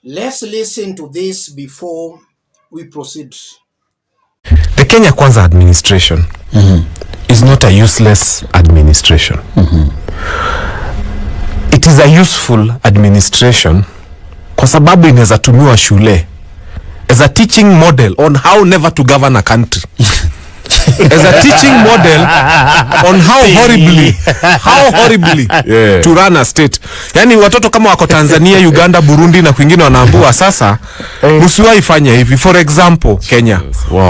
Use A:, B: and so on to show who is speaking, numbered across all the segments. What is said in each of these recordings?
A: Let's listen to this before we proceed.
B: The Kenya Kwanza administration is not a useless administration. It is a useful administration kwa sababu inaweza tumiwa shule as a teaching model on how never to govern a country. As a teaching model on how horribly to run a state. Yani watoto kama wako Tanzania, Uganda, Burundi na kwingine wanaambua sasa msiwahi fanya hivi, for example Kenya.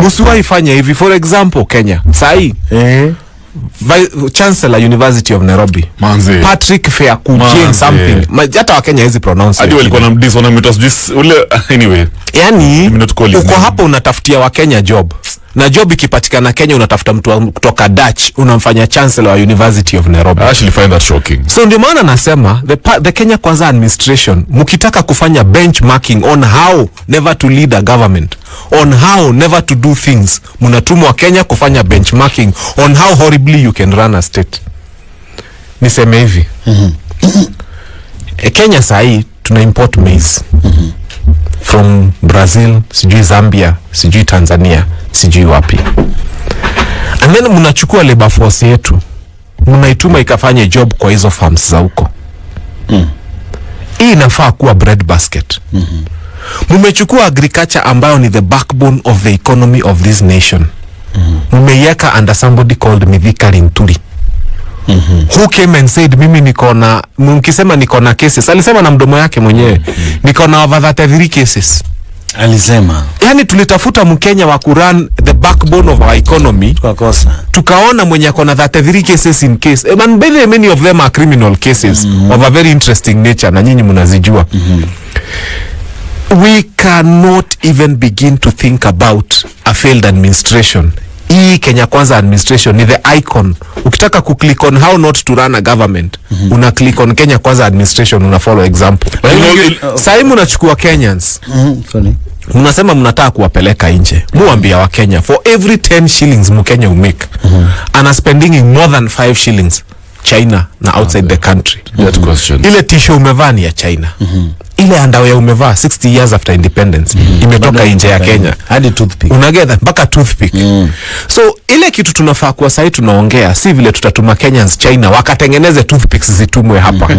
B: Msiwahi fanya hivi, for example Kenya. Sahi Chancellor University of Nairobi Manze. Patrick Fairkujin something. Hata wa Kenya hizi pronounce.
C: Hadi walikuwa na mdiso na mitos this ule anyway.
B: Yani uko hapo unatafutia wa Kenya job. Na job ikipatikana Kenya unatafuta mtu kutoka Dutch unamfanya Chancellor wa University of Nairobi.
C: I actually find that shocking.
B: So ndio maana nasema the Kenya Kwanza administration mkitaka kufanya benchmarking on how never to lead a government, on how never to do things, mnatumwa Kenya kufanya benchmarking on how horribly you can run a state. Niseme hivi. Kenya sahi tuna import maize. From Brazil, sijui Zambia, sijui Tanzania, sijui wapi. And then mnachukua labor force yetu, mnaituma ikafanye job kwa hizo farms za huko. Hii inafaa kuwa bread basket. Mmechukua agriculture ambayo ni the backbone of the economy of this nation. Mmeiweka under somebody called Mithika Linturi. Who came and said mimi nikona, mkisema nikona cases, alisema na mdomo yake mwenyewe, nikona over 33 cases.
D: Alisema.
B: Yani tulitafuta Mkenya wa kuran the backbone of our economy. Tukaona mwenye akona 33 cases in case. And many of them are criminal cases of a very interesting nature na nyinyi mnazijua. We cannot even begin to think about a failed administration. Hii Kenya Kwanza administration ni the icon. Ukitaka ku-click on how not to run a government, una click on Kenya Kwanza administration, una follow example. Sasa mnachukua Kenyans. Mnasema mnataka kuwapeleka nje. Muambia wa Kenya for every 10 shillings Mkenya umake, ana spending more than 5 shillings China na outside the country.
C: That question.
B: Ile t-shirt umevaa ni ya China. Ile underwear umevaa 60 years after independence imetoka nje ya Kenya.
D: Hadi toothpick.
B: Unageta mpaka toothpick. So ile kitu tunafaa kwa sasa tunaongea si vile tutatuma Kenyans China wakatengeneze toothpicks zitumwe hapa.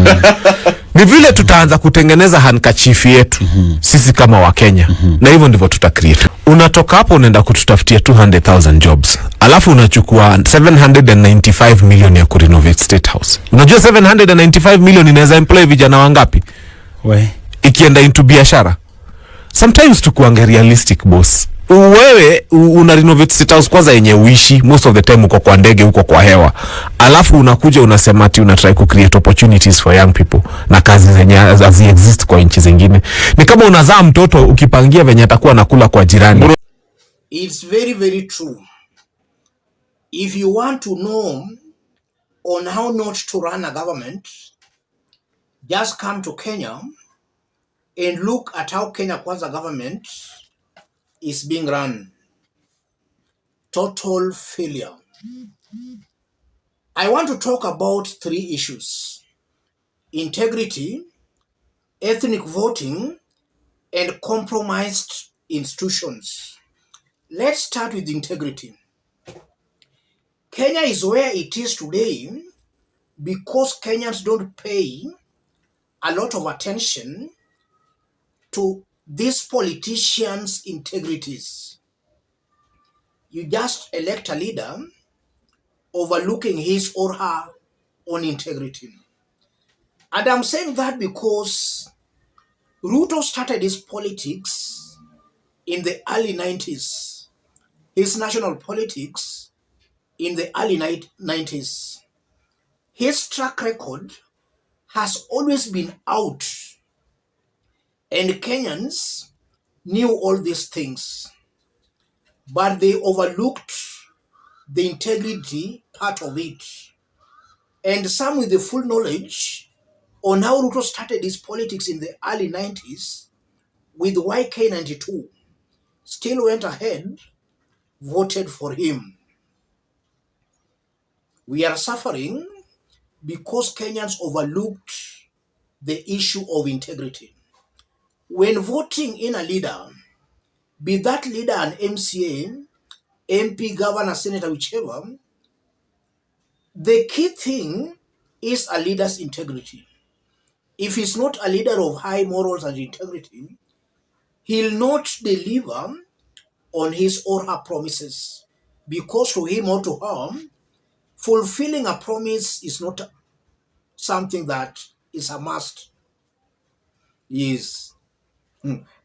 B: Ni vile tutaanza kutengeneza handkerchief yetu sisi kama wa Kenya. Na hivyo ndivyo tutacreate. Unatoka hapo unaenda kututafutia 200,000 jobs. Alafu unachukua 795 million ya kurenovate State House. Unajua 795 million inaweza employ vijana wangapi? Ikienda into biashara. Sometimes tukuange realistic boss. Wewe una renovate State House kwanza yenye uishi, most of the time uko kwa ndege, uko kwa hewa. Alafu unakuja unasema ati una try to create opportunities for young people na kazi zenye hazi exist kwa nchi zingine. Ni kama unazaa mtoto ukipangia venye atakuwa nakula kwa jirani.
A: It's very very true. If you want to know on how not to run a government, just come to Kenya and look at how Kenya Kwanza government is being run. Total failure. I want to talk about 3 issues: integrity, ethnic voting, and compromised institutions. Let's start with integrity. Kenya is where it is today because Kenyans don't pay a lot of attention to these politicians' integrities. You just elect a leader overlooking his or her own integrity. And I'm saying that because Ruto started his politics in the early 90s, his national politics in the early 90s. His track record has always been out, and Kenyans knew all these things, but they overlooked the integrity part of it. And some with the full knowledge on how Ruto started his politics in the early 90s with YK92 still went ahead, voted for him. We are suffering because Kenyans overlooked the issue of integrity. When voting in a leader, be that leader an MCA, MP, governor, senator, whichever, the key thing is a leader's integrity. If he's not a leader of high morals and integrity, he'll not deliver on his or her promises. Because to him or to her, fulfilling a promise is not something that is a must. Yes.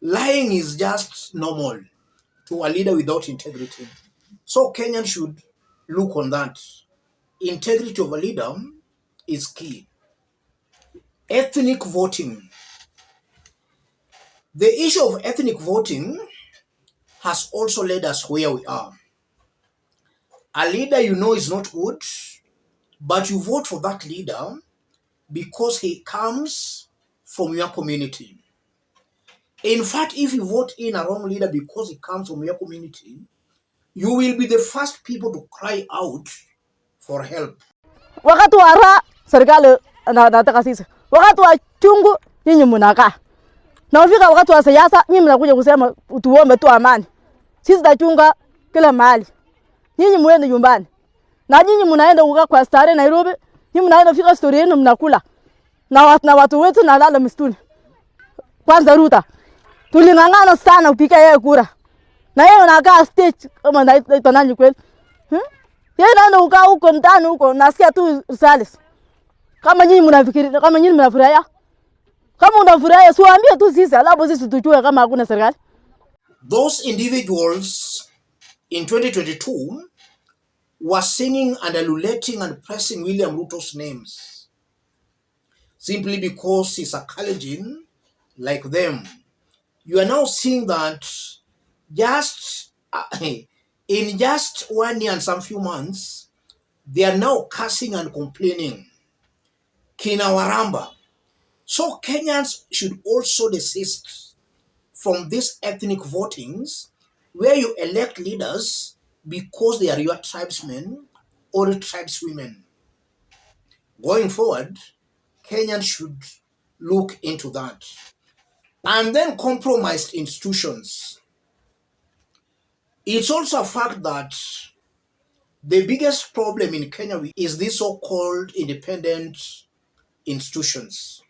A: Lying is just normal to a leader without integrity. So Kenyans should look on that. Integrity of a leader is key. Ethnic voting. The issue of ethnic voting has also led us where we are. A leader you know is not good, but you vote for that leader because he comes from your community. In fact, if you vote in a wrong leader because he comes from your community, you will be the first people to cry out for help.
E: Wakati wa raha serikali nataka sisi, wakati wa chungu nyinyi mnakaa, na ufika wakati wa siasa nyinyi mnakuja kusema tuombe tu amani. Sisi tutachunga kila mahali, nyinyi muende nyumbani. Na nyinyi mnaenda kukaa kwa starehe Nairobi, nyinyi mnaenda fika story yenu mnakula na watu wetu nalala msituni. Kwanza Ruto tuling'ang'ana sana upika yeye kura, na yeye anakaa stage kama naitwa nani kweli? Yeye naenda ukaa huko ndani huko, nasikia tu risales. Kama nyinyi mnafikiri, kama nyinyi mnafurahia, kama unafurahia siwaambie tu sisi, alafu sisi tujue kama hakuna serikali.
A: Those individuals in 2022 were singing and ululating and pressing William Ruto's names simply because he's a Kalenjin like them. You are now seeing that just in just 1 year and some few months, they are now cursing and complaining. Kina Waramba. So Kenyans should also desist from these ethnic votings where you elect leaders because they are your tribesmen or tribeswomen. Going forward, Kenyans should look into that. And then compromised institutions. It's also a fact that the biggest problem in Kenya is these so-called independent institutions.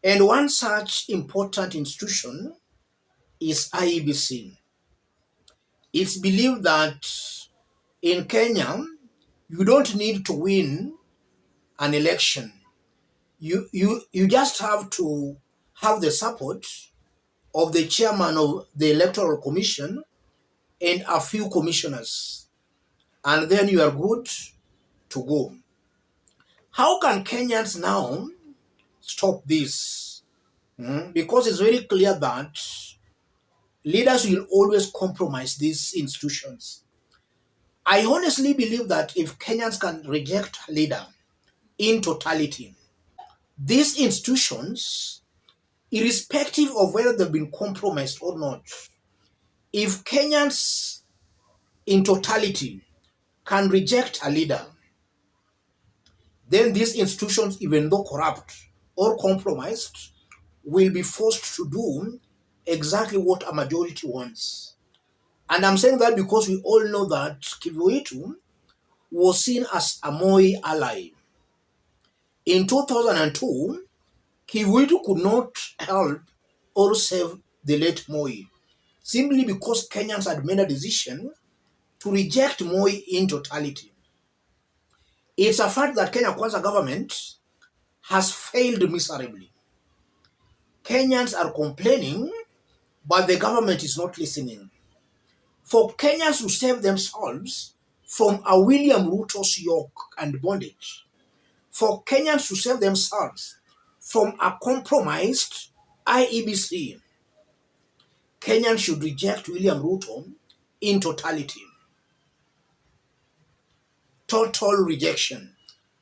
A: And one such important institution is IEBC. It's believed that in Kenya, you don't need to win an election. You just have to have the support of the chairman of the Electoral Commission and a few commissioners, and then you are good to go. How can Kenyans now stop this? Because it's very clear that leaders will always compromise these institutions. I honestly believe that if Kenyans can reject a leader in totality, these institutions, irrespective of whether they've been compromised or not, if Kenyans in totality can reject a leader, then these institutions, even though corrupt or compromised, will be forced to do exactly what a majority wants. And I'm saying that because we all know that Kivuitu was seen as a Moi ally. In 2002, Kivuitu could not help or save the late Moi, simply because Kenyans had made a decision to reject Moi in totality. It's a fact that Kenya Kwanza government has failed miserably. Kenyans are complaining, but the government is not listening. For Kenyans to save themselves from a William Ruto's yoke and bondage, for Kenyans to save themselves from a compromised IEBC, Kenyans should reject William Ruto in totality. Total rejection.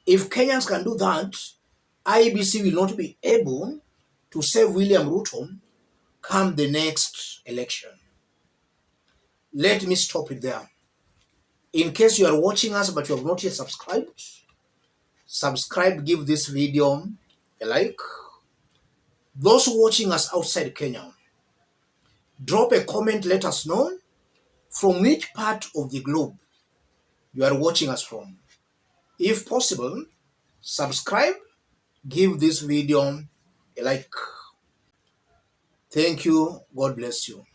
A: If Kenyans can do that, IEBC will not be able to save William Ruto come the next election. Let me stop it there. In case you are watching us but you have not yet subscribed, subscribe, give this video a like, Those watching us outside Kenya, drop a comment, let us know from which part of the globe you are watching us from. If possible, subscribe, give this video a like. Thank you. God bless you.